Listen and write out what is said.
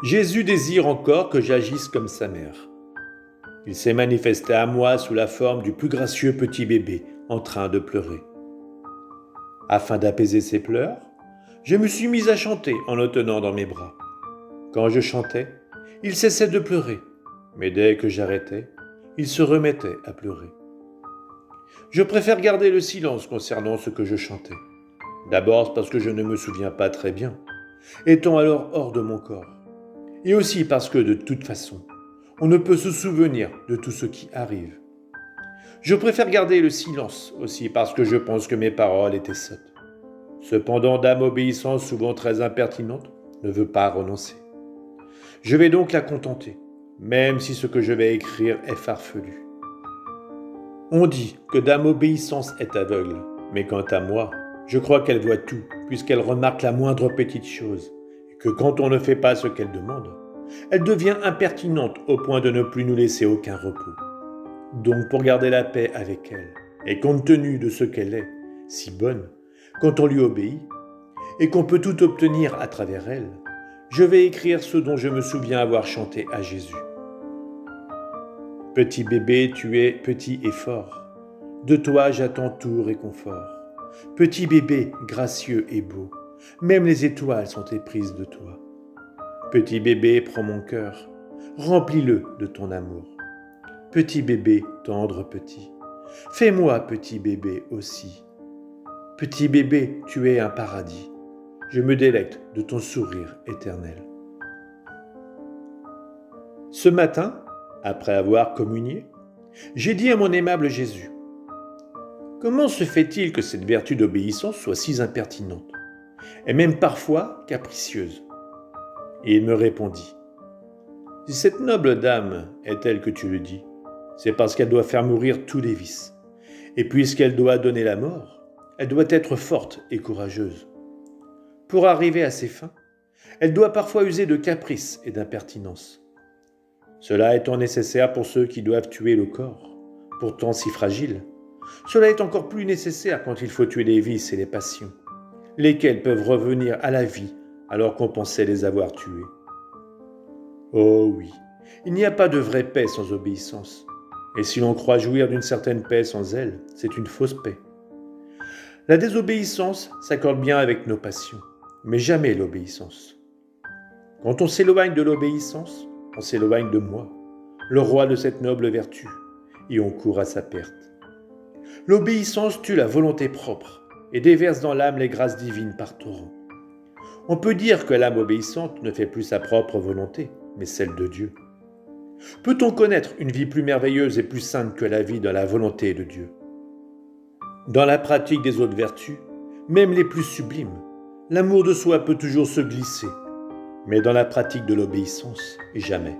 Jésus désire encore que j'agisse comme sa mère. Il s'est manifesté à moi sous la forme du plus gracieux petit bébé en train de pleurer. Afin d'apaiser ses pleurs, je me suis mis à chanter en le tenant dans mes bras. Quand je chantais, il cessait de pleurer, mais dès que j'arrêtais, il se remettait à pleurer. Je préfère garder le silence concernant ce que je chantais. D'abord parce que je ne me souviens pas très bien, étant alors hors de mon corps. Et aussi parce que de toute façon, on ne peut se souvenir de tout ce qui arrive. Je préfère garder le silence aussi parce que je pense que mes paroles étaient sottes. Cependant, Dame obéissante, souvent très impertinente, ne veut pas renoncer. Je vais donc la contenter, même si ce que je vais écrire est farfelu. On dit que Dame Obéissance est aveugle, mais quant à moi, je crois qu'elle voit tout, puisqu'elle remarque la moindre petite chose, et que quand on ne fait pas ce qu'elle demande, elle devient impertinente au point de ne plus nous laisser aucun repos. Donc pour garder la paix avec elle, et compte tenu de ce qu'elle est, si bonne, quand on lui obéit, et qu'on peut tout obtenir à travers elle, je vais écrire ce dont je me souviens avoir chanté à Jésus. Petit bébé, tu es petit et fort, de toi j'attends tout réconfort. Petit bébé, gracieux et beau, même les étoiles sont éprises de toi. Petit bébé, prends mon cœur, remplis-le de ton amour. Petit bébé, tendre petit, fais-moi petit bébé aussi. Petit bébé, tu es un paradis, je me délecte de ton sourire éternel. Ce matin, après avoir communié, j'ai dit à mon aimable Jésus, « Comment se fait-il que cette vertu d'obéissance soit si impertinente, et même parfois capricieuse ?» Et il me répondit, « Si cette noble dame est telle que tu le dis, c'est parce qu'elle doit faire mourir tous les vices, et puisqu'elle doit donner la mort, elle doit être forte et courageuse. Pour arriver à ses fins, elle doit parfois user de caprices et d'impertinence. Cela étant nécessaire pour ceux qui doivent tuer le corps, pourtant si fragile, cela est encore plus nécessaire quand il faut tuer les vices et les passions, lesquels peuvent revenir à la vie alors qu'on pensait les avoir tués. Oh oui, il n'y a pas de vraie paix sans obéissance, et si l'on croit jouir d'une certaine paix sans elle, c'est une fausse paix. La désobéissance s'accorde bien avec nos passions, mais jamais l'obéissance. Quand on s'éloigne de l'obéissance, on s'éloigne de moi, le roi de cette noble vertu, et on court à sa perte. L'obéissance tue la volonté propre et déverse dans l'âme les grâces divines par torrents. On peut dire que l'âme obéissante ne fait plus sa propre volonté, mais celle de Dieu. Peut-on connaître une vie plus merveilleuse et plus sainte que la vie dans la volonté de Dieu? Dans la pratique des autres vertus, même les plus sublimes, l'amour de soi peut toujours se glisser, mais dans la pratique de l'obéissance, jamais.